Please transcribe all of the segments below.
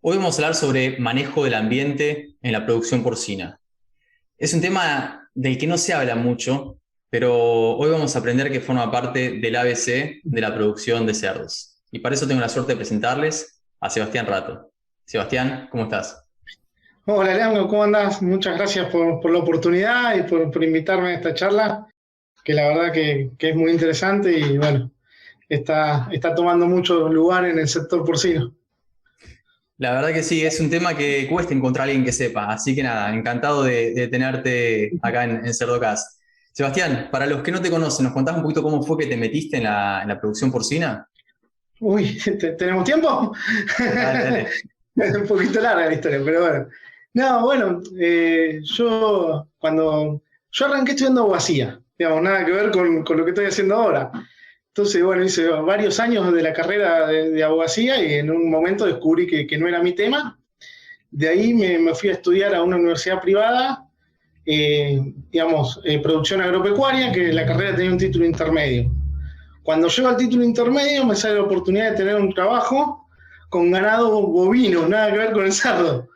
Hoy vamos a hablar sobre manejo del ambiente en la producción porcina. Es un tema del que no se habla mucho, pero hoy vamos a aprender que forma parte del ABC de la producción de cerdos. Y para eso tengo la suerte de presentarles a Sebastián Rato. Sebastián, ¿cómo estás? Hola Leandro, ¿cómo andás? Muchas gracias por la oportunidad y por invitarme a esta charla, que la verdad que es muy interesante y bueno, está tomando mucho lugar en el sector porcino. La verdad que sí, es un tema que cuesta encontrar a alguien que sepa, así que nada, encantado de tenerte acá en Cerdocast. Sebastián, para los que no te conocen, ¿nos contás un poquito cómo fue que te metiste en la producción porcina? Uy, ¿tenemos tiempo? Dale, dale. Es un poquito larga la historia, pero bueno. No, bueno, yo arranqué estudiando abogacía, digamos, nada que ver con lo que estoy haciendo ahora. Entonces, bueno, hice varios años de la carrera de abogacía y en un momento descubrí que no era mi tema. De ahí me fui a estudiar a una universidad privada, producción agropecuaria, que la carrera tenía un título intermedio. Cuando llego al título intermedio me sale la oportunidad de tener un trabajo con ganado bovino, nada que ver con el cerdo.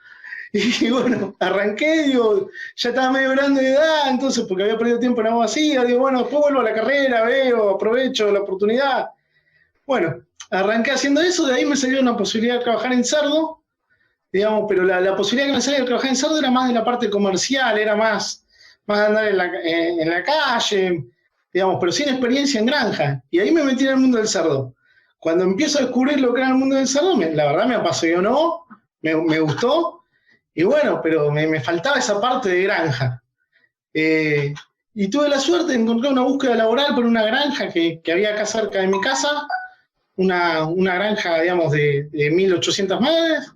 Y bueno, arranqué, digo, ya estaba medio grande de edad, entonces porque había perdido tiempo en agua vacía, digo, bueno, después vuelvo a la carrera, veo, aprovecho la oportunidad. Bueno, arranqué haciendo eso, de ahí me salió una posibilidad de trabajar en cerdo, digamos, pero la posibilidad que me salía de trabajar en cerdo era más de la parte comercial, era más de andar en la calle, digamos, pero sin experiencia en granja. Y ahí me metí en el mundo del cerdo. Cuando empiezo a descubrir lo que era el mundo del cerdo, la verdad me apasionó, me gustó, y bueno, pero me faltaba esa parte de granja. Y tuve la suerte de encontrar una búsqueda laboral por una granja que había acá cerca de mi casa, una granja, digamos, de 1.800 madres,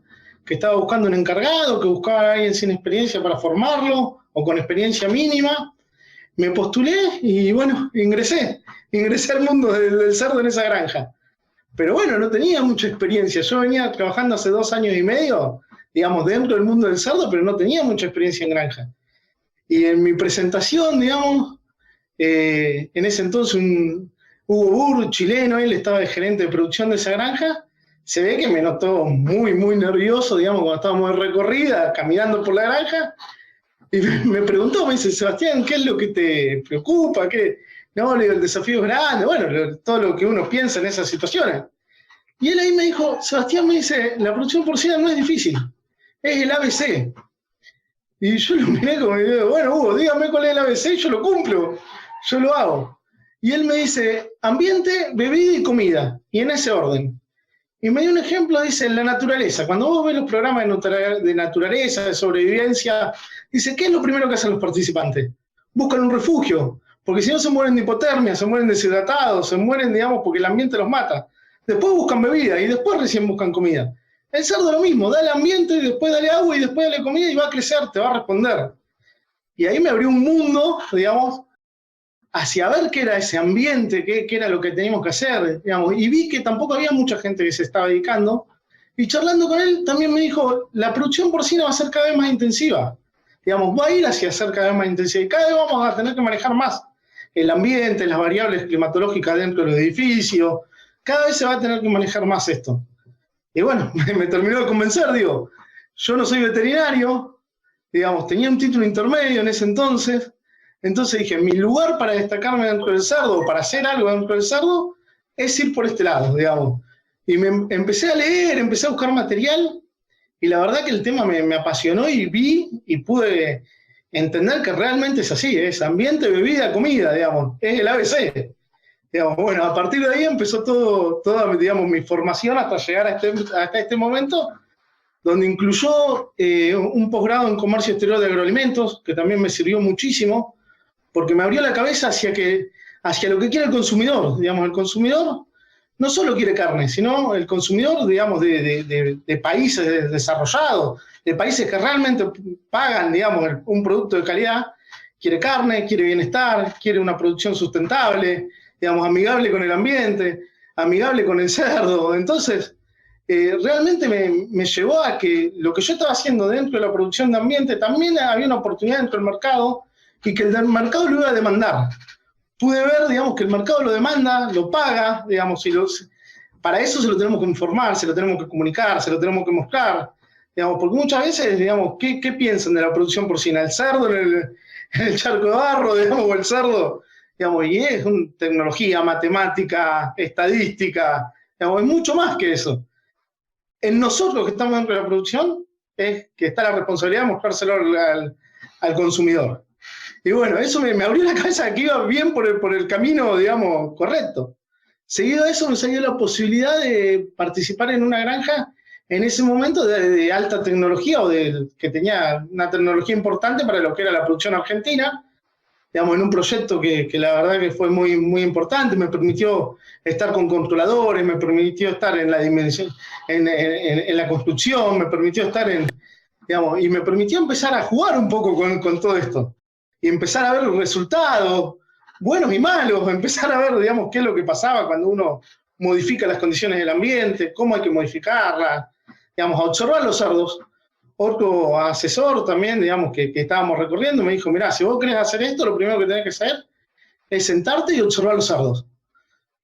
que estaba buscando un encargado, que buscaba a alguien sin experiencia para formarlo, o con experiencia mínima. Me postulé y bueno, ingresé al mundo del cerdo en esa granja. Pero bueno, no tenía mucha experiencia. Yo venía trabajando hace 2 años y medio, digamos, dentro del mundo del cerdo, pero no tenía mucha experiencia en granja. Y en mi presentación, digamos, en ese entonces Hugo Burr, chileno, él estaba de gerente de producción de esa granja, se ve que me notó muy, muy nervioso, digamos, cuando estábamos de recorrida, caminando por la granja, y me preguntó, me dice, Sebastián, ¿qué es lo que te preocupa? ¿Qué? No, le digo, el desafío es grande, bueno, todo lo que uno piensa en esas situaciones. Y él ahí me dijo, Sebastián, me dice, la producción porcina no es difícil, es el ABC. Y yo lo miré como, bueno, Hugo, dígame cuál es el ABC, yo lo cumplo, yo lo hago. Y él me dice, ambiente, bebida y comida, y en ese orden. Y me dio un ejemplo, dice, en la naturaleza. Cuando vos ves los programas de naturaleza, de sobrevivencia, dice, ¿qué es lo primero que hacen los participantes? Buscan un refugio, porque si no se mueren de hipotermia, se mueren deshidratados, se mueren, digamos, porque el ambiente los mata. Después buscan bebida y después recién buscan comida. El cerdo lo mismo, dale ambiente, y después dale agua y después dale comida y va a crecer, te va a responder. Y ahí me abrió un mundo, digamos, hacia ver qué era ese ambiente, qué era lo que teníamos que hacer, digamos, y vi que tampoco había mucha gente que se estaba dedicando, y charlando con él también me dijo, la producción porcina va a ser cada vez más intensiva, digamos, va a ir hacia ser cada vez más intensiva, y cada vez vamos a tener que manejar más el ambiente, las variables climatológicas dentro de los edificios, cada vez se va a tener que manejar más esto. Y bueno, me terminó de convencer, digo, yo no soy veterinario, digamos, tenía un título intermedio en ese entonces dije, mi lugar para destacarme dentro del cerdo, para hacer algo dentro del cerdo, es ir por este lado, digamos. Y me empecé a leer, empecé a buscar material, y la verdad que el tema me apasionó y vi y pude entender que realmente es así, es ambiente, bebida, comida, digamos, es el ABC. Digamos, bueno, a partir de ahí empezó toda digamos, mi formación hasta llegar hasta este momento, donde incluyó un posgrado en comercio exterior de agroalimentos, que también me sirvió muchísimo, porque me abrió la cabeza hacia lo que quiere el consumidor. Digamos, el consumidor no solo quiere carne, sino el consumidor, digamos, de países desarrollados, de países que realmente pagan, digamos, un producto de calidad, quiere carne, quiere bienestar, quiere una producción sustentable, digamos, amigable con el ambiente, amigable con el cerdo. Entonces, realmente me llevó a que lo que yo estaba haciendo dentro de la producción de ambiente, también había una oportunidad dentro del mercado y que el mercado lo iba a demandar. Pude ver, digamos, que el mercado lo demanda, lo paga, digamos, para eso se lo tenemos que informar, se lo tenemos que comunicar, se lo tenemos que mostrar. Digamos, porque muchas veces, digamos, ¿qué piensan de la producción porcina? ¿El cerdo en el charco de barro, digamos, o el cerdo? Digamos, y es una tecnología, matemática, estadística, digamos, es mucho más que eso. En nosotros que estamos dentro de la producción, es que está la responsabilidad de mostrárselo al consumidor. Y bueno, eso me abrió la cabeza de que iba bien por el camino, digamos, correcto. Seguido a eso me salió la posibilidad de participar en una granja en ese momento de alta tecnología que tenía una tecnología importante para lo que era la producción argentina, digamos, en un proyecto que la verdad que fue muy, muy importante, me permitió estar con controladores, me permitió estar en la dimensión, en la construcción, me permitió estar digamos, y me permitió empezar a jugar un poco con todo esto, y empezar a ver los resultados, buenos y malos, empezar a ver, digamos, qué es lo que pasaba cuando uno modifica las condiciones del ambiente, cómo hay que modificarlas, digamos, a observar los cerdos. Otro asesor también, digamos, que estábamos recorriendo, me dijo, mirá, si vos querés hacer esto, lo primero que tenés que hacer es sentarte y observar los cerdos.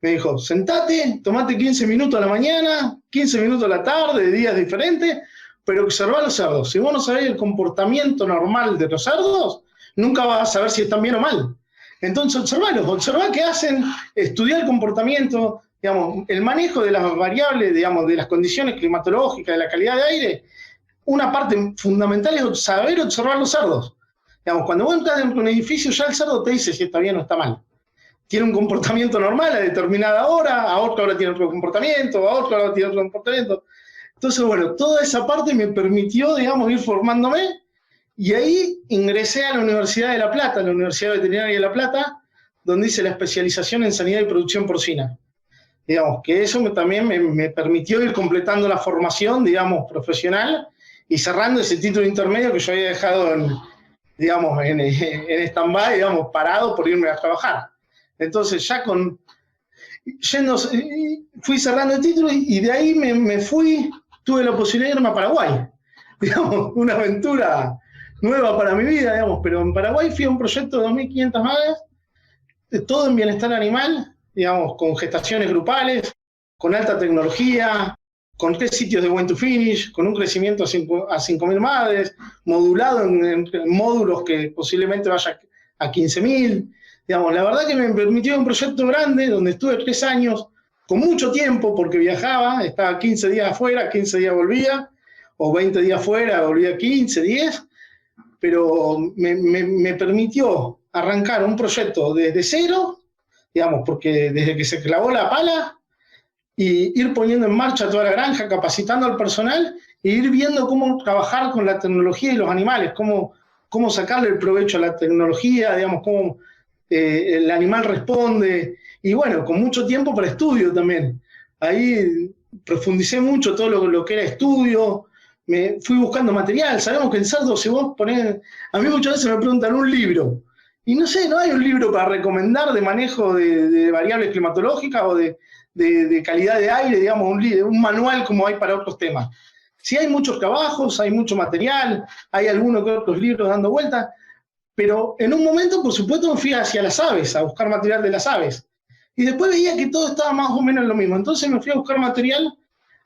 Me dijo, sentate, tomate 15 minutos a la mañana, 15 minutos a la tarde, de días diferentes, pero observar los cerdos. Si vos no sabés el comportamiento normal de los cerdos, nunca vas a saber si están bien o mal. Entonces, observá qué hacen, estudiar el comportamiento, digamos, el manejo de las variables, digamos, de las condiciones climatológicas, de la calidad de aire. Una parte fundamental es saber observar los cerdos. Digamos, cuando vos entras dentro de un edificio, ya el cerdo te dice si está bien o está mal. Tiene un comportamiento normal a determinada hora, a otra hora tiene otro comportamiento, a otra hora tiene otro comportamiento. Entonces, bueno, toda esa parte me permitió, digamos, ir formándome, y ahí ingresé a la Universidad de La Plata, la Universidad Veterinaria de La Plata, donde hice la especialización en sanidad y producción porcina. Digamos, que eso también me permitió ir completando la formación, digamos, profesional, y cerrando ese título intermedio que yo había dejado digamos, en stand-by, digamos, parado por irme a trabajar. Entonces ya fui cerrando el título, y de ahí me fui, tuve la posibilidad de irme a Paraguay. Digamos, una aventura nueva para mi vida, digamos, pero en Paraguay fui a un proyecto de 2.500 madres, todo en bienestar animal, digamos, con gestaciones grupales, con alta tecnología, con 3 sitios de When to Finish, con un crecimiento a 5.000 madres, modulado en módulos que posiblemente vaya a 15.000. Digamos, la verdad que me permitió un proyecto grande donde estuve 3 años, con mucho tiempo, porque viajaba, estaba 15 días afuera, 15 días volvía, o 20 días afuera, volvía 15, 10, pero me permitió arrancar un proyecto desde cero, digamos, porque desde que se clavó la pala, y ir poniendo en marcha toda la granja, capacitando al personal, e ir viendo cómo trabajar con la tecnología y los animales, cómo sacarle el provecho a la tecnología, digamos, cómo el animal responde, y bueno, con mucho tiempo para estudio también. Ahí profundicé mucho todo lo que era estudio, me fui buscando material. Sabemos que en cerdo, si vos ponés, a mí muchas veces me preguntan un libro, y no sé, no hay un libro para recomendar de manejo de variables climatológicas o de calidad de aire, digamos, un manual como hay para otros temas. Sí hay muchos trabajos, hay mucho material, hay algunos que otros libros dando vueltas, pero en un momento, por supuesto, me fui hacia las aves, a buscar material de las aves. Y después veía que todo estaba más o menos en lo mismo. Entonces me fui a buscar material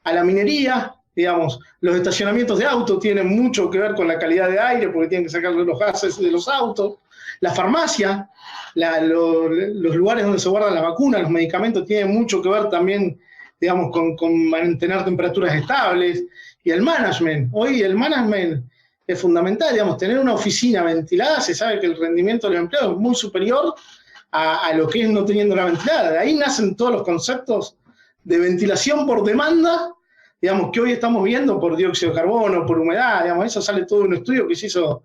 a la minería, digamos, los estacionamientos de autos tienen mucho que ver con la calidad de aire, porque tienen que sacar los gases de los autos. La farmacia, los lugares donde se guardan las vacunas, los medicamentos, tienen mucho que ver también, digamos, con mantener temperaturas estables. Y el management, hoy el management es fundamental, digamos, tener una oficina ventilada, se sabe que el rendimiento de los empleados es muy superior a lo que es no teniéndola ventilada. De ahí nacen todos los conceptos de ventilación por demanda, digamos, que hoy estamos viendo por dióxido de carbono, por humedad, digamos, eso sale todo de un estudio que se hizo,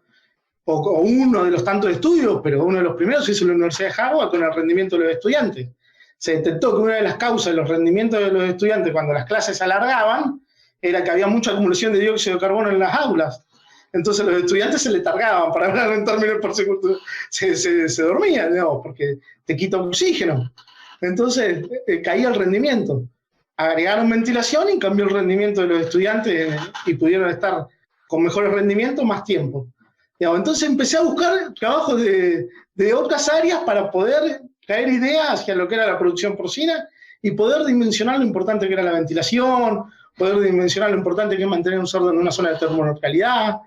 o uno de los tantos estudios, pero uno de los primeros se hizo en la Universidad de Harvard con el rendimiento de los estudiantes. Se detectó que una de las causas de los rendimientos de los estudiantes cuando las clases se alargaban era que había mucha acumulación de dióxido de carbono en las aulas. Entonces los estudiantes se letargaban, para hablar en términos por segundo, se dormían, digamos, porque te quita oxígeno. Entonces caía el rendimiento. Agregaron ventilación y cambió el rendimiento de los estudiantes y pudieron estar con mejores rendimientos más tiempo. Digamos, entonces empecé a buscar trabajos de otras áreas para poder traer ideas hacia lo que era la producción porcina y poder dimensionar lo importante que era la ventilación, poder dimensionar lo importante que es mantener un cerdo en una zona de termoneutralidad.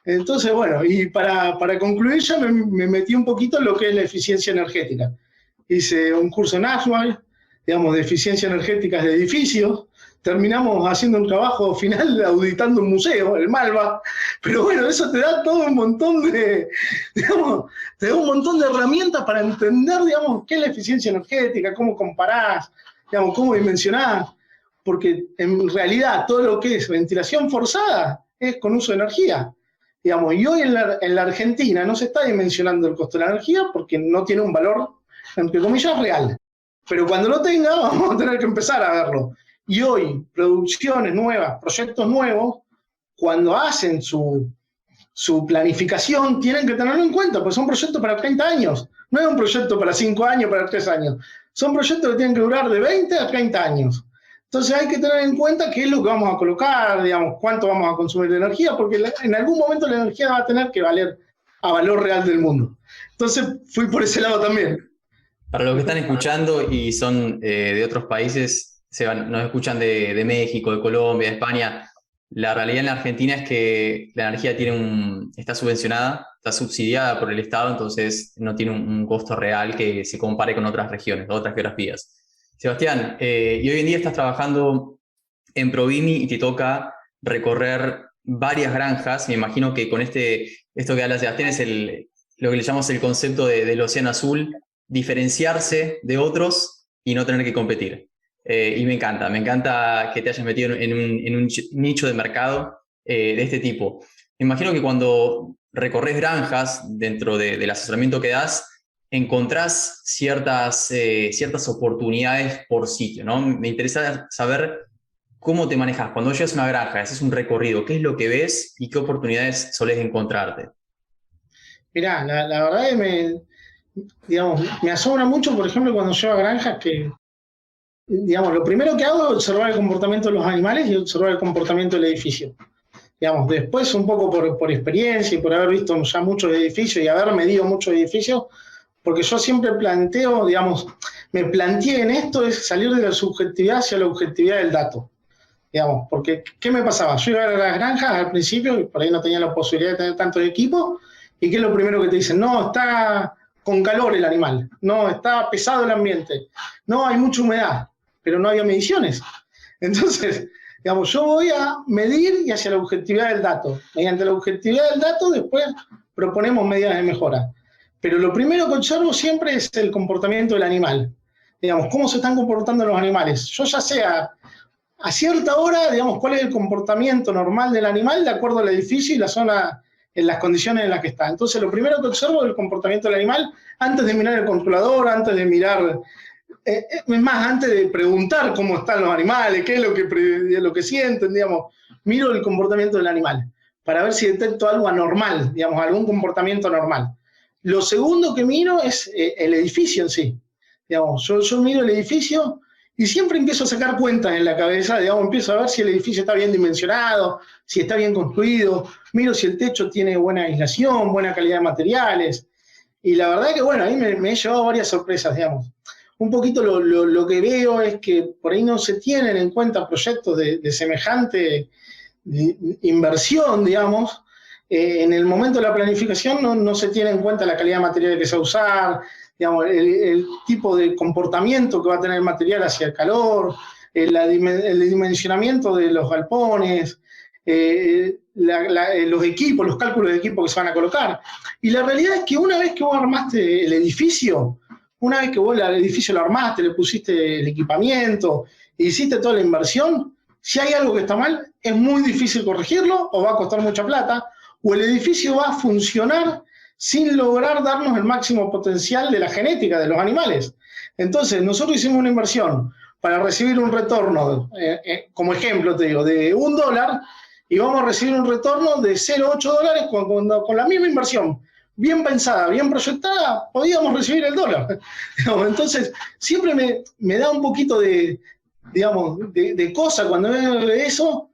Entonces, bueno, y para concluir ya me metí un poquito en lo que es la eficiencia energética. Hice un curso en Ashwell, digamos, de eficiencia energética de edificios. Terminamos haciendo un trabajo final auditando un museo, el Malva, pero bueno, eso te da todo un montón de, digamos, te da un montón de herramientas para entender, digamos, qué es la eficiencia energética, cómo comparás, digamos, cómo dimensionás, porque en realidad todo lo que es ventilación forzada es con uso de energía, digamos, y hoy en la Argentina no se está dimensionando el costo de la energía porque no tiene un valor, entre comillas, real, pero cuando lo tenga vamos a tener que empezar a verlo. Y hoy, producciones nuevas, proyectos nuevos, cuando hacen su planificación, tienen que tenerlo en cuenta, porque son proyectos para 30 años. No es un proyecto para 5 años, para 3 años. Son proyectos que tienen que durar de 20 a 30 años. Entonces hay que tener en cuenta qué es lo que vamos a colocar, digamos, cuánto vamos a consumir de energía, porque en algún momento la energía va a tener que valer a valor real del mundo. Entonces fui por ese lado también. Para los que están escuchando y son de otros países, nos escuchan de México, de Colombia, de España. La realidad en la Argentina es que la energía está subvencionada, está subsidiada por el Estado, entonces no tiene un costo real que se compare con otras regiones, otras geografías. Sebastián, y hoy en día estás trabajando en Provimi y te toca recorrer varias granjas. Me imagino que con esto que habla Sebastián es lo que le llamamos el concepto del océano azul, diferenciarse de otros y no tener que competir. Y me encanta que te hayas metido en un nicho de mercado de este tipo. Me imagino que cuando recorres granjas dentro del asesoramiento que das, encontrás ciertas oportunidades por sitio, ¿no? Me interesa saber cómo te manejas. Cuando llegas a una granja, haces un recorrido, ¿qué es lo que ves y qué oportunidades solés encontrarte? Mirá, la verdad es que me asombra mucho, por ejemplo, cuando llego a granjas que, digamos, lo primero que hago es observar el comportamiento de los animales y observar el comportamiento del edificio. Digamos, después un poco por experiencia y por haber visto ya muchos edificios y haber medido muchos edificios, porque yo siempre planteo, digamos, me planteé en esto es salir de la subjetividad hacia la objetividad del dato. Digamos, porque ¿qué me pasaba? Yo iba a las granjas al principio y por ahí no tenía la posibilidad de tener tanto equipo, y ¿qué es lo primero que te dicen? No, está con calor el animal, no, está pesado el ambiente, no, hay mucha humedad, pero no había mediciones. Entonces, digamos, yo voy a medir y hacia la objetividad del dato. Mediante la objetividad del dato, después proponemos medidas de mejora. Pero lo primero que observo siempre es el comportamiento del animal. Digamos, cómo se están comportando los animales. Yo ya sé a cierta hora, digamos, cuál es el comportamiento normal del animal de acuerdo al edificio y la zona, en las condiciones en las que está. Entonces, lo primero que observo es el comportamiento del animal antes de mirar el controlador, antes de mirar... es más, antes de preguntar cómo están los animales, qué es lo que sienten, digamos, miro el comportamiento del animal para ver si detecto algo anormal, digamos, algún comportamiento anormal. Lo segundo que miro es el edificio en sí. Digamos, yo miro el edificio y siempre empiezo a sacar cuentas en la cabeza, digamos, empiezo a ver si el edificio está bien dimensionado, si está bien construido, miro si el techo tiene buena aislación, buena calidad de materiales. Y la verdad que, bueno, ahí me he llevado varias sorpresas, digamos. Un poquito lo que veo es que por ahí no se tienen en cuenta proyectos de semejante inversión, digamos. En el momento de la planificación no se tiene en cuenta la calidad de material que se va a usar, digamos, el tipo de comportamiento que va a tener el material hacia el calor, el dimensionamiento de los galpones, los equipos, los cálculos de equipo que se van a colocar. Y la realidad es que una vez que vos armaste el edificio, una vez que vos el edificio lo armaste, le pusiste el equipamiento, hiciste toda la inversión, si hay algo que está mal, es muy difícil corregirlo o va a costar mucha plata, o el edificio va a funcionar sin lograr darnos el máximo potencial de la genética de los animales. Entonces, nosotros hicimos una inversión para recibir un retorno, como ejemplo te digo, de $1, y vamos a recibir un retorno de $0,8 con la misma inversión. Bien pensada, bien proyectada, podíamos recibir el $1. Entonces, siempre me da un poquito de cosa cuando veo eso,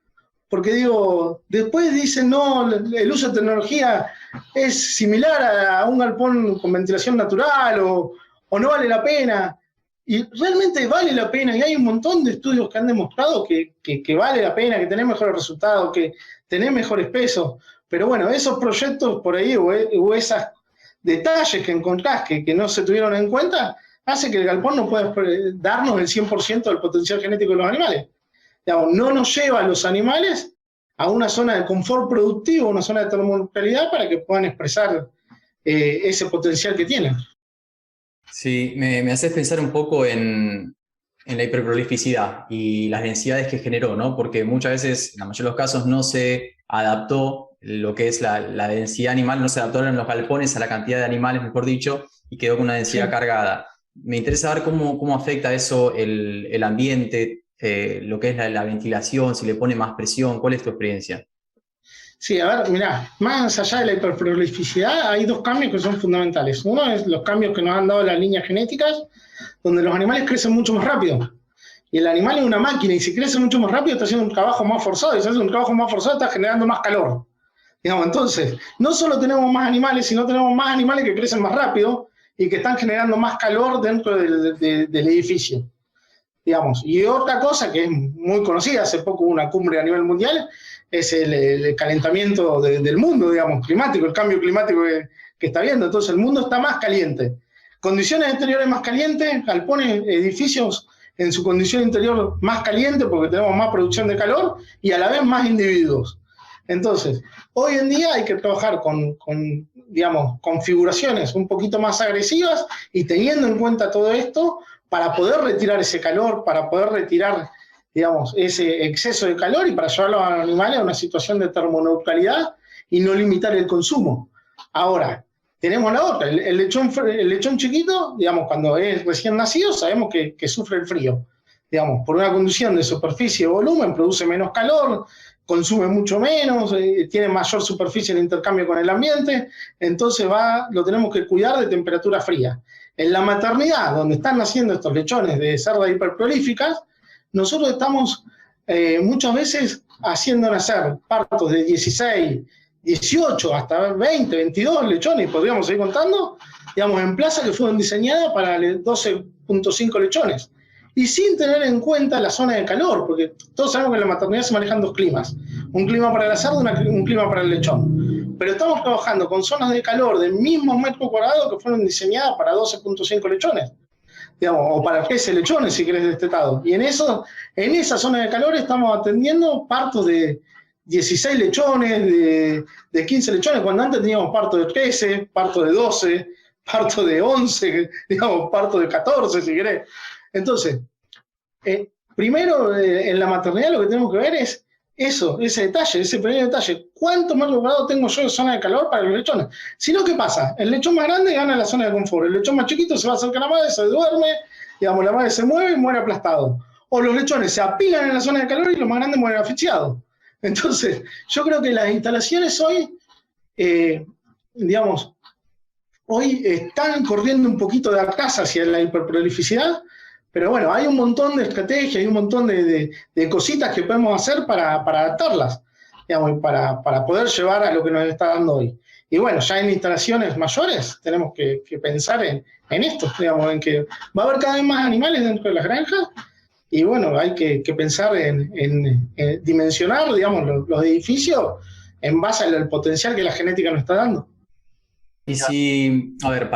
porque digo, después dicen, no, el uso de tecnología es similar a un galpón con ventilación natural o no vale la pena. Y realmente vale la pena, y hay un montón de estudios que han demostrado que vale la pena, que tenés mejores resultados, que tenés mejores pesos. Pero bueno, esos proyectos por ahí o esos detalles que encontrás que no se tuvieron en cuenta, hace que el galpón no pueda darnos el 100% del potencial genético de los animales. Digamos, no nos lleva a los animales a una zona de confort productivo, una zona de termoneutralidad para que puedan expresar ese potencial que tienen. Sí, me haces pensar un poco en la hiperprolificidad y las densidades que generó, ¿no? Porque muchas veces, en la mayoría de los casos, no se adaptó lo que es la densidad animal, no se adaptaron los galpones a la cantidad de animales, mejor dicho, y quedó con una densidad cargada. Me interesa ver cómo afecta eso el ambiente, lo que es la ventilación, si le pone más presión. ¿Cuál es tu experiencia? Sí, a ver, mirá, más allá de la hiperprolificidad, hay dos cambios que son fundamentales. Uno es los cambios que nos han dado las líneas genéticas, donde los animales crecen mucho más rápido. Y el animal es una máquina, y si crece mucho más rápido está haciendo un trabajo más forzado, y si hace un trabajo más forzado está generando más calor. Digamos, entonces, no solo tenemos más animales, sino tenemos más animales que crecen más rápido y que están generando más calor dentro del edificio. Digamos. Y otra cosa que es muy conocida, hace poco hubo una cumbre a nivel mundial, es el calentamiento del mundo, digamos, climático, el cambio climático que está viendo. Entonces el mundo está más caliente. Condiciones exteriores más calientes, galpones, edificios en su condición interior más caliente porque tenemos más producción de calor y a la vez más individuos. Entonces, hoy en día hay que trabajar con digamos, configuraciones un poquito más agresivas y teniendo en cuenta todo esto para poder retirar ese calor, para poder retirar, digamos, ese exceso de calor y para llevarlo a los animales a una situación de termoneutralidad y no limitar el consumo. Ahora, tenemos la otra, el lechón chiquito, digamos, cuando es recién nacido, sabemos que sufre el frío. Digamos, por una condición de superficie o volumen, produce menos calor, consume mucho menos, tiene mayor superficie de intercambio con el ambiente, entonces lo tenemos que cuidar de temperatura fría. En la maternidad, donde están naciendo estos lechones de cerdas hiperprolíficas, nosotros estamos muchas veces haciendo nacer partos de 16, 18, hasta 20, 22 lechones, podríamos seguir contando, digamos, en plazas que fueron diseñadas para 12.5 lechones. Y sin tener en cuenta la zona de calor, porque todos sabemos que en la maternidad se manejan dos climas, un clima para la cerda y un clima para el lechón. Pero estamos trabajando con zonas de calor del mismo metro cuadrado que fueron diseñadas para 12.5 lechones, digamos, o para 13 lechones si querés destetado. Y en esa zona de calor estamos atendiendo partos de 16 lechones, de 15 lechones, cuando antes teníamos partos de 13, partos de 12, partos de 11, digamos, partos de 14 si querés. Entonces, primero en la maternidad lo que tenemos que ver es eso, ese detalle, ese pequeño detalle. ¿Cuánto metros cuadrados tengo yo de zona de calor para los lechones? Si no, ¿qué pasa? El lechón más grande gana la zona de confort. El lechón más chiquito se va a acercar a la madre, se duerme, digamos, la madre se mueve y muere aplastado. O los lechones se apilan en la zona de calor y los más grandes mueren asfixiados. Entonces, yo creo que las instalaciones hoy, digamos, hoy están corriendo un poquito de atrás hacia la hiperprolificidad, pero bueno, hay un montón de estrategias, hay un montón de cositas que podemos hacer para adaptarlas, digamos, para poder llevar a lo que nos está dando hoy. Y bueno, ya en instalaciones mayores tenemos que pensar en esto, digamos, en que va a haber cada vez más animales dentro de las granjas, y bueno, hay que pensar en dimensionar, digamos, los edificios en base al potencial que la genética nos está dando. Y si, a ver,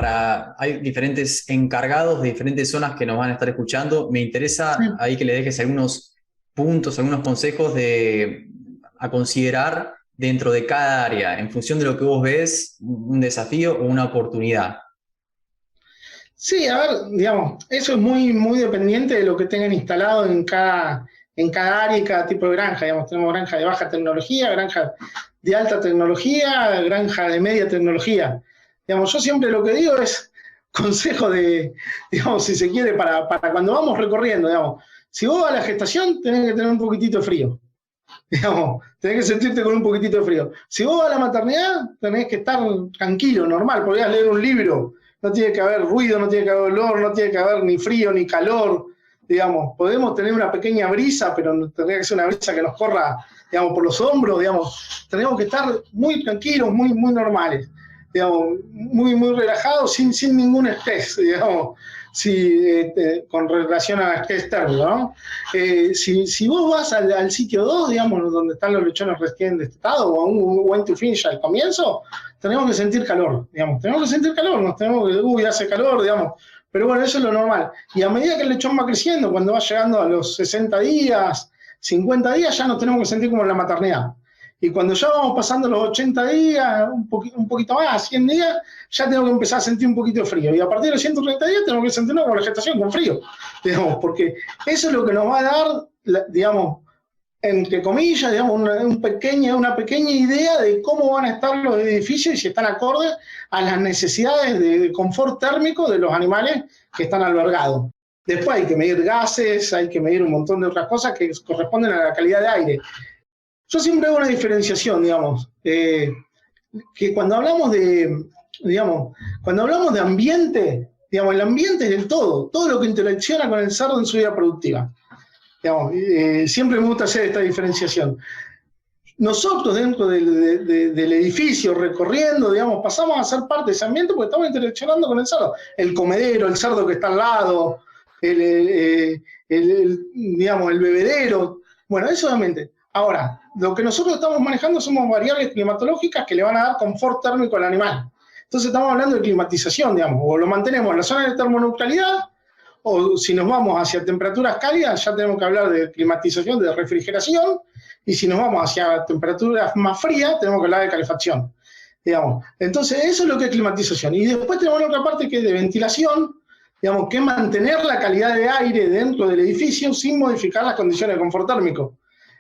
hay diferentes encargados de diferentes zonas que nos van a estar escuchando, me interesa ahí que le dejes algunos puntos, algunos consejos a considerar dentro de cada área, en función de lo que vos ves, un desafío o una oportunidad. Sí, a ver, digamos, eso es muy, muy dependiente de lo que tengan instalado en cada área y cada tipo de granja. Digamos, tenemos granja de baja tecnología, granja de alta tecnología, granja de media tecnología. Digamos, yo siempre lo que digo es consejo digamos, si se quiere, para cuando vamos recorriendo, digamos, si vos vas a la gestación, tenés que tener un poquitito de frío. Digamos, tenés que sentirte con un poquitito de frío. Si vos vas a la maternidad, tenés que estar tranquilo, normal, podrías leer un libro, no tiene que haber ruido, no tiene que haber olor, no tiene que haber ni frío ni calor, digamos, podemos tener una pequeña brisa, pero tendría que ser una brisa que nos corra, digamos, por los hombros, digamos, tenemos que estar muy tranquilos, muy, muy normales, digamos, muy, muy relajados, sin ningún estrés, digamos, con relación a estrés térmico, ¿no? Si vos vas al sitio 2, digamos, donde están los lechones recién destetados, o a un when to finish al comienzo, tenemos que sentir calor, digamos, hace calor, digamos, pero bueno, eso es lo normal. Y a medida que el lechón va creciendo, cuando va llegando a los 60 días, 50 días, ya nos tenemos que sentir como en la maternidad. Y cuando ya vamos pasando los 80 días, un poquito más, 100 días, ya tenemos que empezar a sentir un poquito de frío. Y a partir de los 130 días tenemos que sentirnos con la gestación, con frío, digamos, porque eso es lo que nos va a dar, digamos, entre comillas, digamos, una pequeña idea de cómo van a estar los edificios y si están acordes a las necesidades de confort térmico de los animales que están albergados. Después hay que medir gases, hay que medir un montón de otras cosas que corresponden a la calidad de aire. Yo siempre hago una diferenciación, digamos, que cuando hablamos de ambiente, digamos, el ambiente es el todo lo que interacciona con el cerdo en su vida productiva. Digamos, siempre me gusta hacer esta diferenciación. Nosotros dentro del edificio, recorriendo, digamos, pasamos a ser parte de ese ambiente porque estamos interaccionando con el cerdo. El comedero, el cerdo que está al lado, digamos, el bebedero. Bueno, eso obviamente. Ahora, lo que nosotros estamos manejando somos variables climatológicas que le van a dar confort térmico al animal. Entonces estamos hablando de climatización, digamos, o lo mantenemos en la zona de termoneutralidad, o si nos vamos hacia temperaturas cálidas, ya tenemos que hablar de climatización, de refrigeración, y si nos vamos hacia temperaturas más frías, tenemos que hablar de calefacción, digamos. Entonces, eso es lo que es climatización. Y después tenemos la otra parte que es de ventilación, digamos, que es mantener la calidad de aire dentro del edificio sin modificar las condiciones de confort térmico.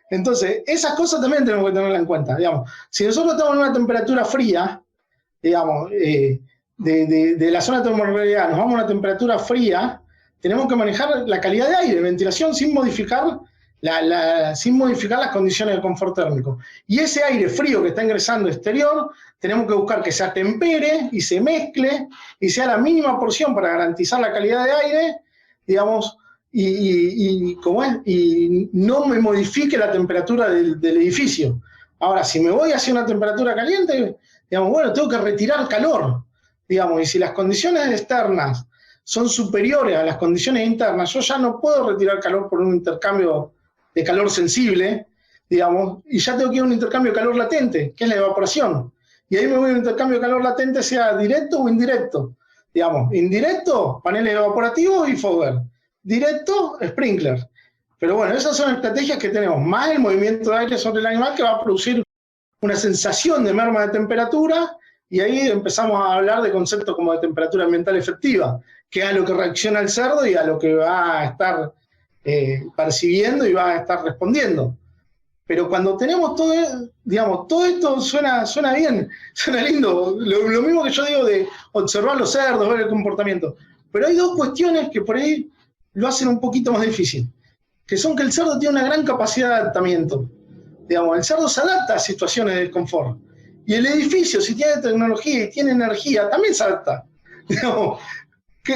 Entonces, esas cosas también tenemos que tenerlas en cuenta, digamos. Si nosotros estamos en una temperatura fría, digamos, de la zona de termorrealidad, nos vamos a una temperatura fría, tenemos que manejar la calidad de aire, ventilación, sin modificar las condiciones de confort térmico. Y ese aire frío que está ingresando exterior, tenemos que buscar que se atempere y se mezcle y sea la mínima porción para garantizar la calidad de aire, digamos, y no me modifique la temperatura del edificio. Ahora, si me voy hacia una temperatura caliente, digamos, bueno, tengo que retirar calor, digamos, y si las condiciones externas son superiores a las condiciones internas, yo ya no puedo retirar calor por un intercambio de calor sensible, digamos, y ya tengo que ir a un intercambio de calor latente, que es la evaporación. Y ahí me voy a un intercambio de calor latente, sea directo o indirecto. Digamos, indirecto, paneles evaporativos y fogger. Directo, sprinkler. Pero bueno, esas son estrategias que tenemos, más el movimiento de aire sobre el animal que va a producir una sensación de merma de temperatura, y ahí empezamos a hablar de conceptos como de temperatura ambiental efectiva, que es a lo que reacciona el cerdo y a lo que va a estar percibiendo y va a estar respondiendo. Pero cuando tenemos todo esto suena bien, suena lindo, lo mismo que yo digo de observar los cerdos, ver el comportamiento. Pero hay dos cuestiones que por ahí lo hacen un poquito más difícil, que son que el cerdo tiene una gran capacidad de adaptamiento. Digamos, el cerdo se adapta a situaciones de desconfort. Y el edificio, si tiene tecnología y tiene energía, también se adapta. Digamos,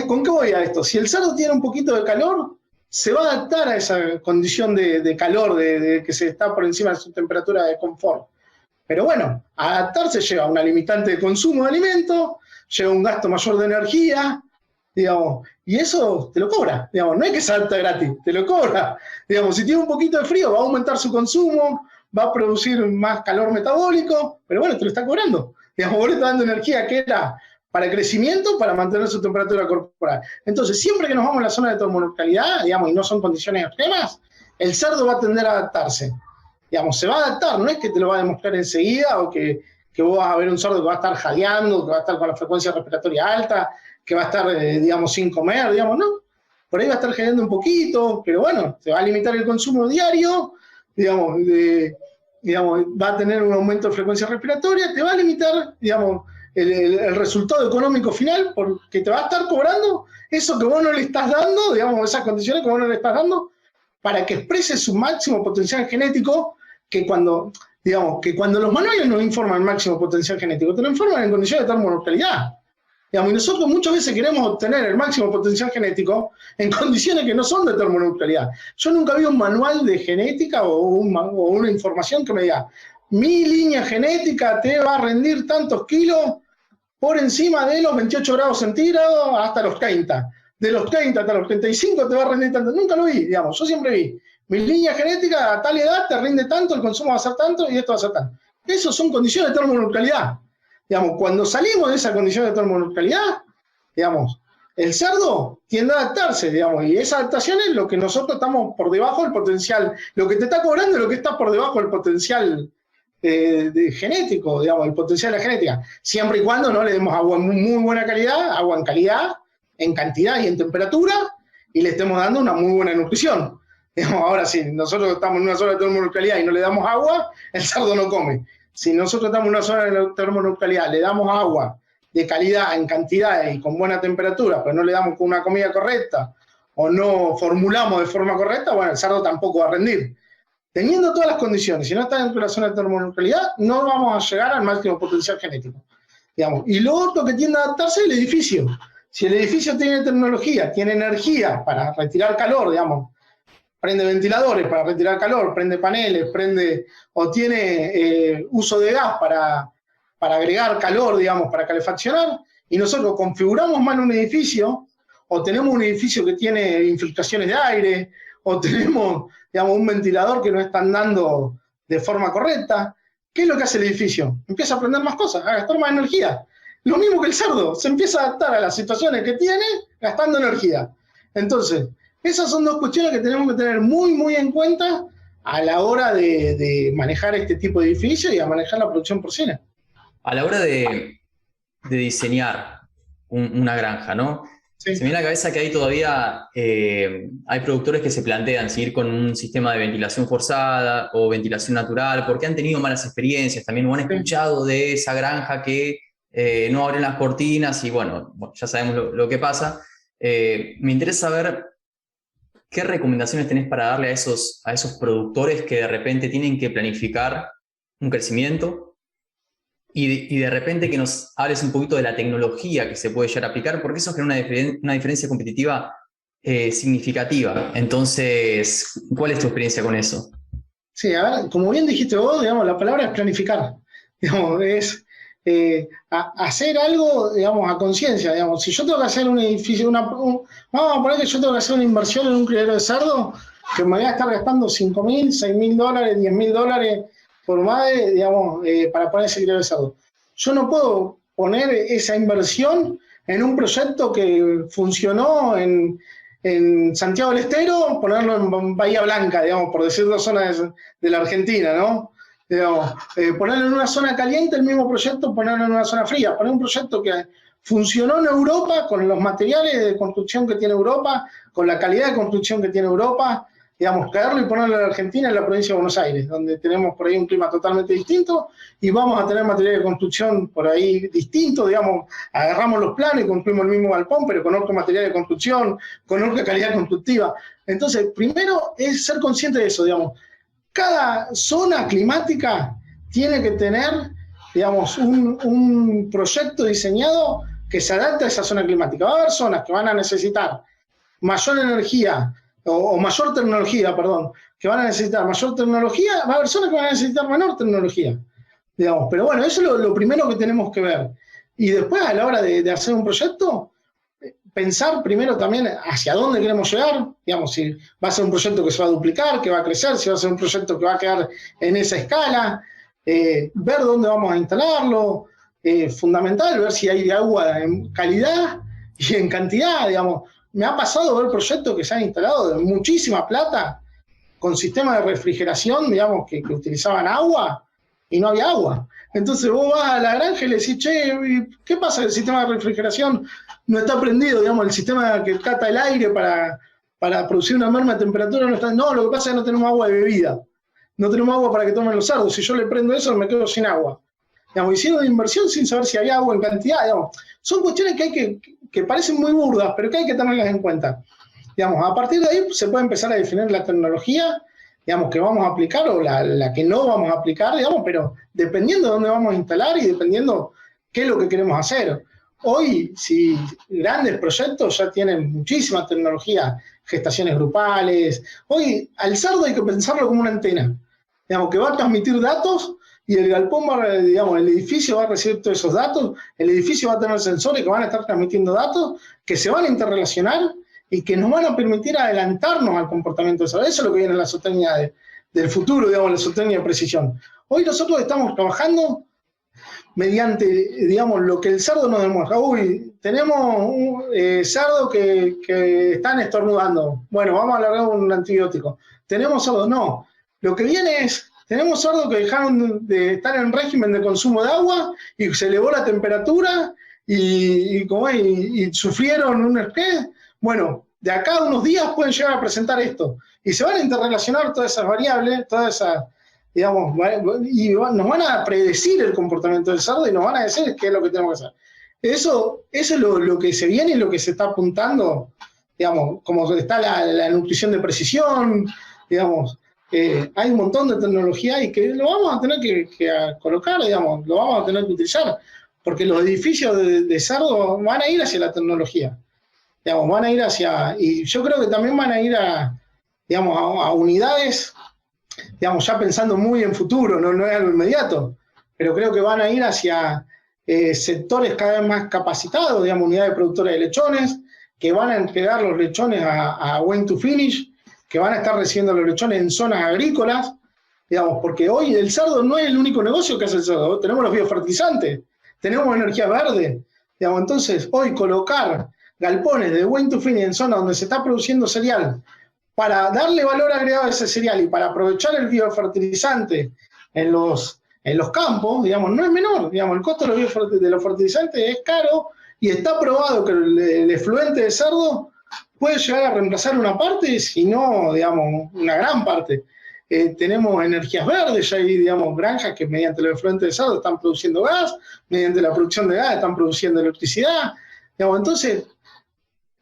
¿con qué voy a esto? Si el cerdo tiene un poquito de calor, se va a adaptar a esa condición de calor, de que se está por encima de su temperatura de confort. Pero bueno, adaptarse lleva una limitante de consumo de alimentos, lleva un gasto mayor de energía, digamos, y eso te lo cobra, digamos, no es que se adapta gratis, te lo cobra. Digamos, si tiene un poquito de frío, va a aumentar su consumo, va a producir más calor metabólico, pero bueno, te lo está cobrando. Digamos, vos le estás dando energía que era para crecimiento, para mantener su temperatura corporal. Entonces, siempre que nos vamos a la zona de termoneutralidad, digamos, y no son condiciones extremas, el cerdo va a tender a adaptarse. Digamos, se va a adaptar, no es que te lo va a demostrar enseguida, o que vos vas a ver un cerdo que va a estar jadeando, que va a estar con la frecuencia respiratoria alta, que va a estar, digamos, sin comer, digamos, no. Por ahí va a estar jadeando un poquito, pero bueno, se va a limitar el consumo diario, digamos, va a tener un aumento de frecuencia respiratoria, te va a limitar, digamos, el resultado económico final, porque te va a estar cobrando eso que vos no le estás dando, digamos, esas condiciones que vos no le estás dando, para que exprese su máximo potencial genético, que cuando los manuales nos informan el máximo potencial genético, te lo informan en condiciones de termoneutralidad. Digamos, y nosotros muchas veces queremos obtener el máximo potencial genético en condiciones que no son de termoneutralidad. Yo nunca vi un manual de genética o una información que me diga, mi línea genética te va a rendir tantos kilos por encima de los 28 grados centígrados hasta los 30. de los 30 hasta los 35 te va a rendir tanto. Nunca lo vi, digamos. Yo siempre vi, mi línea genética a tal edad te rinde tanto, el consumo va a ser tanto y esto va a ser tanto. Esas son condiciones de termonuclearidad. Digamos, cuando salimos de esa condición de termonuclearidad, digamos, el cerdo tiende a adaptarse, digamos, y esa adaptación es lo que nosotros estamos por debajo del potencial. Lo que te está cobrando es lo que está por debajo del potencial genético, digamos, el potencial de la genética. Siempre y cuando no le demos agua en muy buena calidad, agua en calidad, en cantidad y en temperatura, y le estemos dando una muy buena nutrición. Digamos, ahora, si nosotros estamos en una zona de termonuclearidad y no le damos agua, el cerdo no come. Si nosotros estamos en una zona de termonuclearidad, le damos agua de calidad, en cantidad y con buena temperatura, pero no le damos con una comida correcta o no formulamos de forma correcta, bueno, el cerdo tampoco va a rendir. Teniendo todas las condiciones, si no está dentro de la zona de termonuclearidad, no vamos a llegar al máximo potencial genético. Digamos. Y lo otro que tiende a adaptarse es el edificio. Si el edificio tiene tecnología, tiene energía para retirar calor, digamos, prende ventiladores para retirar calor, prende paneles, o tiene uso de gas para agregar calor, digamos, para calefaccionar, y nosotros configuramos mal un edificio, o tenemos un edificio que tiene infiltraciones de aire, o tenemos, digamos, un ventilador que no están dando de forma correcta, ¿qué es lo que hace el edificio? Empieza a prender más cosas, a gastar más energía. Lo mismo que el cerdo, se empieza a adaptar a las situaciones que tiene gastando energía. Entonces, esas son dos cuestiones que tenemos que tener muy en cuenta a la hora de manejar este tipo de edificios y a manejar la producción porcina. A la hora de diseñar una granja, ¿no? Sí. Se me viene a la cabeza que hay todavía hay productores que se plantean seguir con un sistema de ventilación forzada o ventilación natural porque han tenido malas experiencias también o han escuchado de esa granja que no abren las cortinas y bueno, ya sabemos lo que pasa. Me interesa saber qué recomendaciones tenés para darle a esos productores que de repente tienen que planificar un crecimiento y de repente que nos hables un poquito de la tecnología que se puede llegar a aplicar, porque eso genera una diferencia competitiva significativa. Entonces, ¿cuál es tu experiencia con eso? Sí, a ver, como bien dijiste vos, digamos, la palabra es planificar. Digamos, es hacer algo, digamos, a conciencia. Digamos, si yo tengo que hacer un edificio, vamos a poner que yo tengo que hacer una inversión en un criadero de cerdo, que me voy a estar gastando $5.000, $6.000, $10.000 por madre, digamos, para poner ese criadero de cerdo. Yo no puedo poner esa inversión en un proyecto que funcionó en Santiago del Estero, ponerlo en Bahía Blanca, digamos, por decir dos zonas de la Argentina, ¿no? Digamos, ponerlo en una zona caliente, el mismo proyecto, ponerlo en una zona fría, poner un proyecto que funcionó en Europa, con los materiales de construcción que tiene Europa, con la calidad de construcción que tiene Europa, digamos, caerlo y ponerlo en Argentina, en la provincia de Buenos Aires, donde tenemos por ahí un clima totalmente distinto, y vamos a tener material de construcción por ahí distinto, digamos, agarramos los planos y construimos el mismo galpón, pero con otro material de construcción, con otra calidad constructiva. Entonces, primero es ser consciente de eso, digamos. Cada zona climática tiene que tener, digamos, un proyecto diseñado que se adapte a esa zona climática. Va a haber zonas que van a necesitar mayor energía, o mayor tecnología, perdón, que van a necesitar mayor tecnología, va a haber zonas que van a necesitar menor tecnología, digamos. Pero bueno, eso es lo primero que tenemos que ver. Y después, a la hora de hacer un proyecto, pensar primero también hacia dónde queremos llegar, digamos, si va a ser un proyecto que se va a duplicar, que va a crecer, si va a ser un proyecto que va a quedar en esa escala, ver dónde vamos a instalarlo, fundamental, ver si hay de agua en calidad y en cantidad, digamos. Me ha pasado ver proyectos que se han instalado de muchísima plata, con sistemas de refrigeración, digamos, que utilizaban agua y no había agua. Entonces vos vas a la granja y le decís, che, ¿qué pasa? El sistema de refrigeración no está prendido, digamos, el sistema que cata el aire para producir una merma de temperatura no está. No, lo que pasa es que no tenemos agua de bebida. No tenemos agua para que tomen los cerdos. Si yo le prendo eso, me quedo sin agua. Digamos, hicieron una inversión sin saber si había agua en cantidad. Digamos. Son cuestiones que parecen muy burdas, pero que hay que tenerlas en cuenta. Digamos, a partir de ahí se puede empezar a definir la tecnología, digamos, que vamos a aplicar o la que no vamos a aplicar, digamos, pero dependiendo de dónde vamos a instalar y dependiendo qué es lo que queremos hacer. Hoy, si grandes proyectos ya tienen muchísima tecnología, gestaciones grupales. Hoy, al cerdo hay que pensarlo como una antena, digamos, que va a transmitir datos y el galpón digamos, el edificio va a recibir todos esos datos, el edificio va a tener sensores que van a estar transmitiendo datos, que se van a interrelacionar y que nos van a permitir adelantarnos al comportamiento del cerdo. Eso es lo que viene en la zootecnia del futuro, digamos, la zootecnia de precisión. Hoy nosotros estamos trabajando mediante, digamos, lo que el cerdo nos demuestra. Uy, tenemos cerdo que están estornudando. Bueno, vamos a alargar un antibiótico. Tenemos cerdo, no. Lo que viene es, tenemos cerdos que dejaron de estar en régimen de consumo de agua y se elevó la temperatura y sufrieron un estrés. Bueno, de acá a unos días pueden llegar a presentar esto. Y se van a interrelacionar todas esas variables, todas esas, digamos, y nos van a predecir el comportamiento del cerdo y nos van a decir qué es lo que tenemos que hacer. Eso es lo que se viene y lo que se está apuntando, digamos, como está la nutrición de precisión, digamos, hay un montón de tecnología y que lo vamos a tener que colocar, digamos, lo vamos a tener que utilizar, porque los edificios de cerdo van a ir hacia la tecnología, digamos, van a ir hacia, y yo creo que también van a ir digamos, a unidades, digamos, ya pensando muy en futuro, no es algo inmediato, pero creo que van a ir hacia sectores cada vez más capacitados, digamos, unidades productoras de lechones, que van a entregar los lechones a When to Finish, que van a estar recibiendo los lechones en zonas agrícolas, digamos, porque hoy el cerdo no es el único negocio que hace el cerdo, tenemos los biofertilizantes, tenemos energía verde, digamos, entonces hoy colocar galpones de When to Finish en zonas donde se está produciendo cereal, para darle valor agregado a ese cereal y para aprovechar el biofertilizante en los campos, digamos, no es menor, digamos, el costo de los fertilizantes es caro y está probado que el efluente de cerdo puede llegar a reemplazar una parte, si no, digamos, una gran parte. Tenemos energías verdes, ya hay, digamos, granjas que mediante el efluente de cerdo están produciendo gas, mediante la producción de gas están produciendo electricidad, digamos, entonces,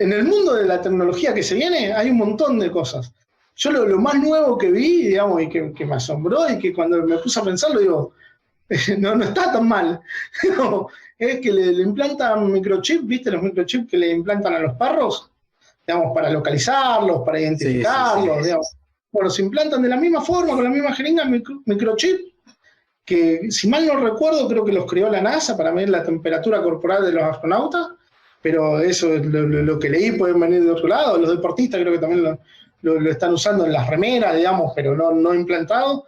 en el mundo de la tecnología que se viene hay un montón de cosas. Yo lo más nuevo que vi, digamos, y que me asombró y que cuando me puse a pensarlo, digo, no está tan mal. No, es que le implantan microchip, ¿viste? Los microchips que le implantan a los perros, digamos, para localizarlos, para identificarlos, sí. Digamos. Bueno, se implantan de la misma forma, con la misma jeringa, microchip, que si mal no recuerdo, creo que los creó la NASA para medir la temperatura corporal de los astronautas, pero eso es lo que leí, pueden venir de otro lado. Los deportistas creo que también lo están usando en las remeras, digamos, pero no implantado.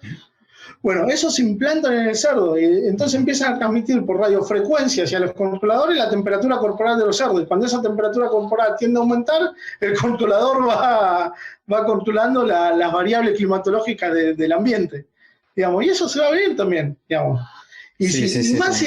Bueno, eso se implantan en el cerdo y entonces empiezan a transmitir por radiofrecuencia hacia los controladores la temperatura corporal de los cerdos. Y cuando esa temperatura corporal tiende a aumentar, el controlador va controlando las variables climatológicas del ambiente. Digamos, y eso se va a ver también, digamos. Y si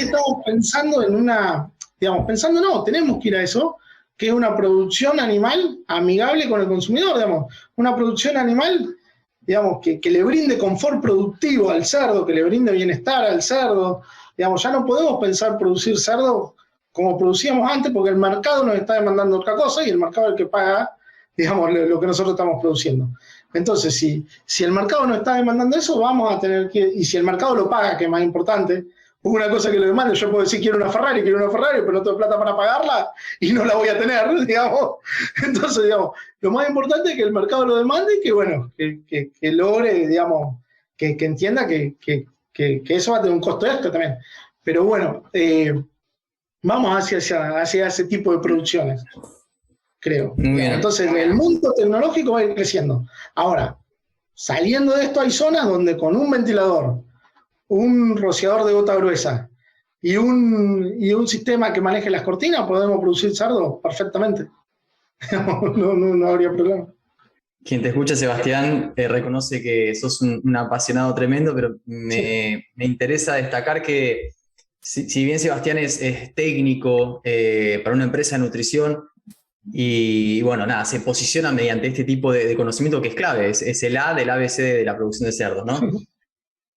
estamos pensando en una... Digamos, pensando, no, tenemos que ir a eso, que es una producción animal amigable con el consumidor, digamos, una producción animal, digamos, que le brinde confort productivo al cerdo, que le brinde bienestar al cerdo, digamos, ya no podemos pensar producir cerdo como producíamos antes, porque el mercado nos está demandando otra cosa y el mercado es el que paga, digamos, lo que nosotros estamos produciendo. Entonces, si el mercado no está demandando eso, vamos a tener que, y si el mercado lo paga, que es más importante, una cosa que lo demande, yo puedo decir quiero una Ferrari, pero no tengo plata para pagarla y no la voy a tener, digamos. Entonces, digamos, lo más importante es que el mercado lo demande y que, bueno, que logre, digamos, que entienda que eso va a tener un costo extra también. Pero bueno, vamos hacia ese tipo de producciones, creo. Muy bien. Entonces, el mundo tecnológico va a ir creciendo. Ahora, saliendo de esto hay zonas donde con un ventilador, un rociador de gota gruesa y un sistema que maneje las cortinas, podemos producir cerdo perfectamente. No habría problema. Quien te escucha, Sebastián, reconoce que sos un apasionado tremendo, pero me interesa destacar que si bien Sebastián es técnico para una empresa de nutrición y bueno, nada, se posiciona mediante este tipo de conocimiento que es clave, es el A del ABC de la producción de cerdos, ¿no?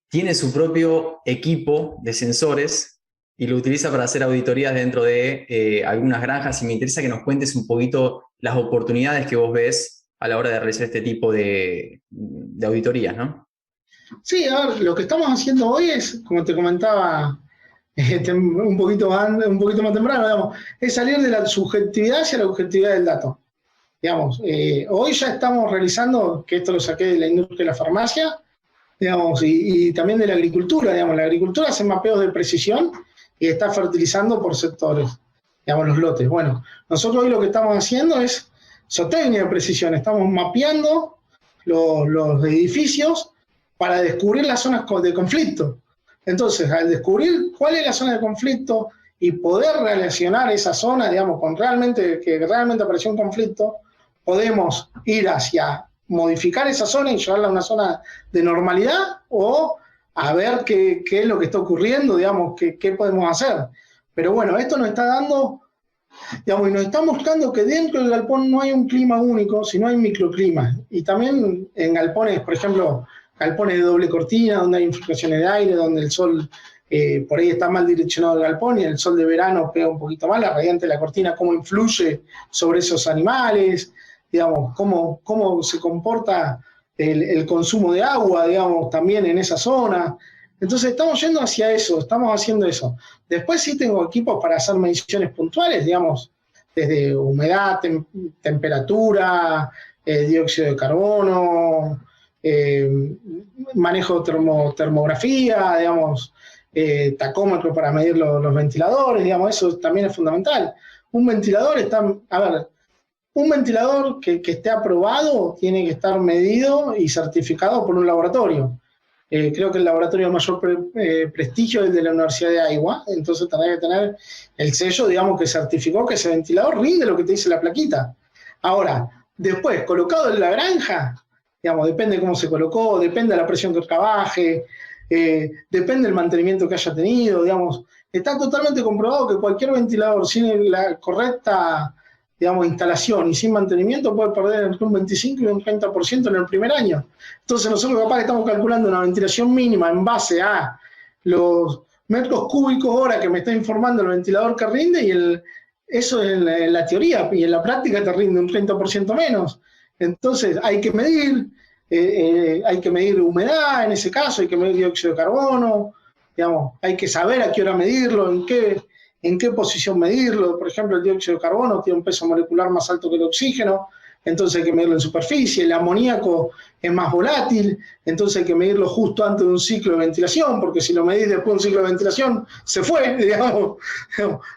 Tiene su propio equipo de sensores y lo utiliza para hacer auditorías dentro de algunas granjas, y me interesa que nos cuentes un poquito las oportunidades que vos ves a la hora de realizar este tipo de auditorías, ¿no? Sí, a ver, lo que estamos haciendo hoy es, como te comentaba un poquito más temprano, digamos, es salir de la subjetividad hacia la objetividad del dato. Digamos, hoy ya estamos realizando, que esto lo saqué de la industria de la farmacia, digamos, y también de la agricultura, digamos. La agricultura hace mapeos de precisión y está fertilizando por sectores, digamos, los lotes. Bueno, nosotros hoy lo que estamos haciendo es zootecnia de precisión, estamos mapeando los edificios para descubrir las zonas de conflicto. Entonces, al descubrir cuál es la zona de conflicto y poder relacionar esa zona, digamos, con que realmente apareció un conflicto, podemos ir hacia modificar esa zona y llevarla a una zona de normalidad o a ver qué es lo que está ocurriendo, digamos, qué podemos hacer. Pero bueno, esto nos está dando, digamos, y nos está mostrando que dentro del galpón no hay un clima único, sino hay microclimas. Y también en galpones, por ejemplo, galpones de doble cortina, donde hay infiltraciones de aire, donde el sol por ahí está mal direccionado el galpón y el sol de verano pega un poquito más, la radiante de la cortina, cómo influye sobre esos animales, digamos, cómo se comporta el consumo de agua, digamos, también en esa zona. Entonces estamos yendo hacia eso, estamos haciendo eso. Después sí tengo equipos para hacer mediciones puntuales, digamos, desde humedad, temperatura, dióxido de carbono, manejo de termografía, digamos, tacómetro para medir los ventiladores, digamos, eso también es fundamental. Un ventilador un ventilador que esté aprobado tiene que estar medido y certificado por un laboratorio. Creo que el laboratorio de mayor prestigio es el de la Universidad de Iowa, entonces tendrá que tener el sello, digamos, que certificó que ese ventilador rinde lo que te dice la plaquita. Ahora, después, colocado en la granja, digamos, depende cómo se colocó, depende de la presión que trabaje, depende del mantenimiento que haya tenido, digamos. Está totalmente comprobado que cualquier ventilador sin la correcta, digamos, instalación y sin mantenimiento puede perder entre un 25 y un 30% en el primer año. Entonces nosotros capaz que estamos calculando una ventilación mínima en base a los metros cúbicos hora que me está informando el ventilador que rinde y eso es en la teoría, y en la práctica te rinde un 30% menos. Entonces hay que medir humedad en ese caso, hay que medir dióxido de carbono, digamos, hay que saber a qué hora medirlo, en qué posición medirlo. Por ejemplo, el dióxido de carbono tiene un peso molecular más alto que el oxígeno, entonces hay que medirlo en superficie. El amoníaco es más volátil, entonces hay que medirlo justo antes de un ciclo de ventilación, porque si lo medís después de un ciclo de ventilación, se fue, digamos.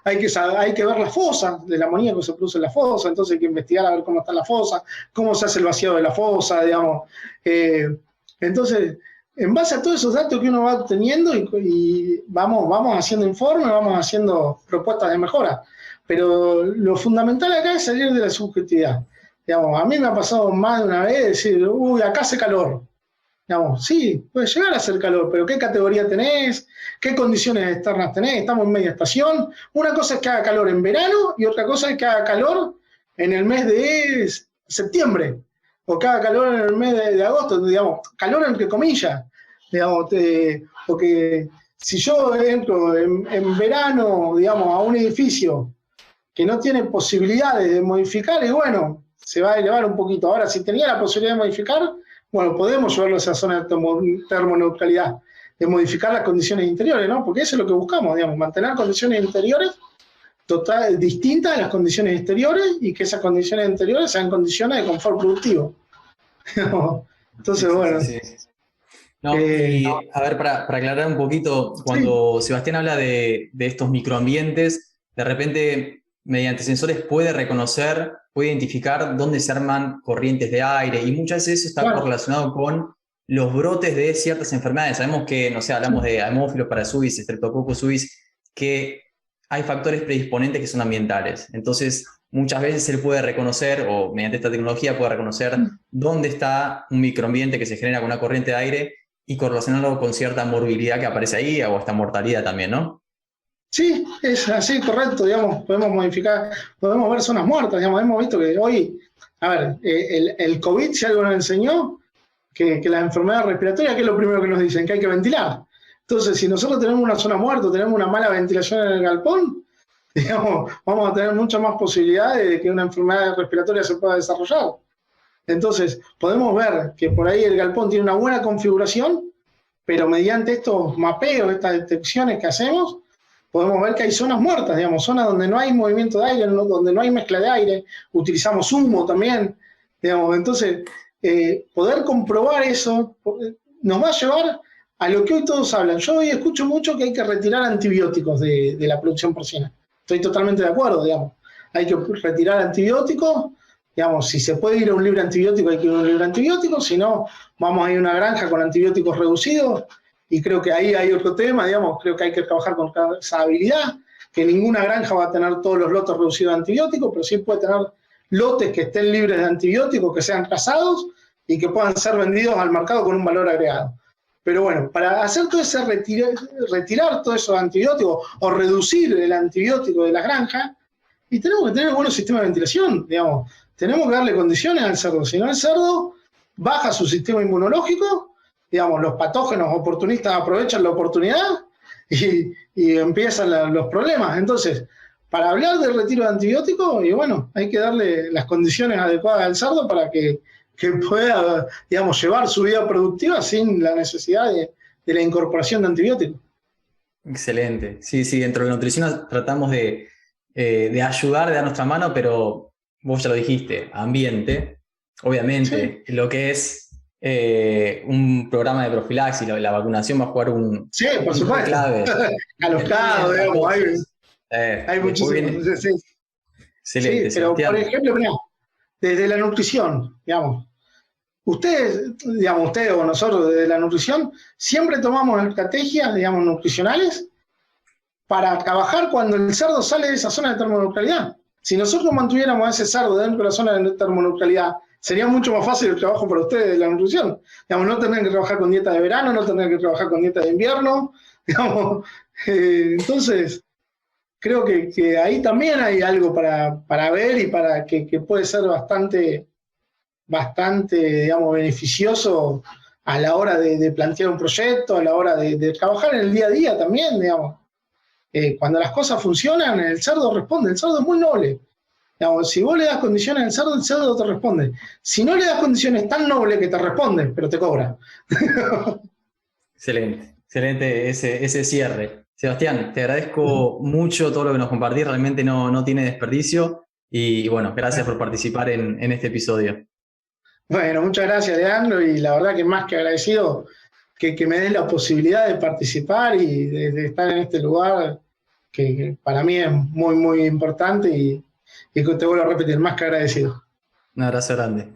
Hay que ver la fosa, el amoníaco se produce en la fosa, entonces hay que investigar a ver cómo está la fosa, cómo se hace el vaciado de la fosa, digamos. Entonces, en base a todos esos datos que uno va obteniendo y vamos haciendo informes, vamos haciendo propuestas de mejora. Pero lo fundamental acá es salir de la subjetividad. Digamos, a mí me ha pasado más de una vez decir, uy, acá hace calor. Digamos, sí, puede llegar a hacer calor, pero ¿qué categoría tenés? ¿Qué condiciones externas tenés? Estamos en media estación. Una cosa es que haga calor en verano y otra cosa es que haga calor en el mes de septiembre. O que haga calor en el mes de agosto, digamos, calor entre comillas. Digamos, porque si yo entro en verano, digamos, a un edificio que no tiene posibilidades de modificar, y bueno, se va a elevar un poquito. Ahora, si tenía la posibilidad de modificar, bueno, podemos llevarlo a esa zona de termoneutralidad, de modificar las condiciones interiores, ¿no? Porque eso es lo que buscamos, digamos, mantener condiciones interiores distintas a las condiciones exteriores y que esas condiciones interiores sean condiciones de confort productivo. Entonces, bueno. Sí. No, y a ver, para aclarar un poquito, cuando Sebastián habla de estos microambientes, de repente, mediante sensores puede identificar dónde se arman corrientes de aire, y muchas veces eso está correlacionado con los brotes de ciertas enfermedades. Sabemos que, no sé, hablamos de Haemophilus parasuis, Streptococcus suis, que hay factores predisponentes que son ambientales. Entonces, muchas veces él puede reconocer, o mediante esta tecnología puede reconocer dónde está un microambiente que se genera con una corriente de aire y correlacionarlo con cierta morbilidad que aparece ahí, o hasta mortalidad también, ¿no? Sí, es así, correcto, digamos, podemos modificar, podemos ver zonas muertas, digamos, hemos visto que hoy, a ver, el COVID, si algo nos enseñó, que las enfermedades respiratorias, ¿qué es lo primero que nos dicen? Que hay que ventilar. Entonces, si nosotros tenemos una zona muerta, tenemos una mala ventilación en el galpón, digamos, vamos a tener muchas más posibilidades de que una enfermedad respiratoria se pueda desarrollar. Entonces, podemos ver que por ahí el galpón tiene una buena configuración, pero mediante estos mapeos, estas detecciones que hacemos, podemos ver que hay zonas muertas, digamos, zonas donde no hay movimiento de aire, donde no hay mezcla de aire, utilizamos humo también, digamos. Entonces, poder comprobar eso, nos va a llevar a lo que hoy todos hablan. Yo hoy escucho mucho que hay que retirar antibióticos de la producción porcina. Estoy totalmente de acuerdo, digamos. Hay que retirar antibióticos, digamos, si se puede ir a un libre antibiótico, hay que ir a un libre antibiótico, si no, vamos a ir a una granja con antibióticos reducidos, y creo que ahí hay otro tema, digamos, creo que hay que trabajar con esa habilidad, que ninguna granja va a tener todos los lotes reducidos de antibióticos, pero sí puede tener lotes que estén libres de antibióticos, que sean casados y que puedan ser vendidos al mercado con un valor agregado. Pero bueno, para hacer todo ese retirar todos esos antibióticos o reducir el antibiótico de las granjas, y tenemos que tener buenos sistemas de ventilación, digamos. Tenemos que darle condiciones al cerdo, si no el cerdo baja su sistema inmunológico, digamos, los patógenos oportunistas aprovechan la oportunidad y empiezan los problemas. Entonces, para hablar del retiro de antibióticos, y bueno, hay que darle las condiciones adecuadas al cerdo para que pueda, digamos, llevar su vida productiva sin la necesidad de la incorporación de antibióticos. Excelente. Sí, sí, dentro de la nutrición tratamos de ayudar, de dar nuestra mano, pero vos ya lo dijiste, ambiente, obviamente, sí. Lo que es un programa de profilaxis, la vacunación va a jugar sí, por supuesto. Clave. Alocado, digamos, hay muchísimos. Sí. Excelente, sí, pero por ejemplo, mirá, desde la nutrición, digamos, ustedes o nosotros desde la nutrición, siempre tomamos estrategias, digamos, nutricionales para trabajar cuando el cerdo sale de esa zona de termoneutralidad. Si nosotros mantuviéramos a ese cerdo dentro de la zona de termoneutralidad, sería mucho más fácil el trabajo para ustedes de la nutrición. Digamos, no tener que trabajar con dieta de verano, no tener que trabajar con dieta de invierno. Digamos, entonces, creo que ahí también hay algo para ver y para que puede ser bastante, digamos, beneficioso a la hora de plantear un proyecto, a la hora de trabajar en el día a día también, digamos. Cuando las cosas funcionan, el cerdo responde, el cerdo es muy noble. Digamos, si vos le das condiciones al cerdo, el cerdo te responde. Si no le das condiciones tan nobles que te responde, pero te cobra. Excelente, excelente ese cierre. Sebastián, te agradezco mucho todo lo que nos compartís, realmente no tiene desperdicio. Y bueno, gracias por participar en este episodio. Bueno, muchas gracias, Leandro, y la verdad que más que agradecido que me des la posibilidad de participar y de estar en este lugar que para mí es muy, muy importante y que te vuelvo a repetir, más que agradecido. Un abrazo grande.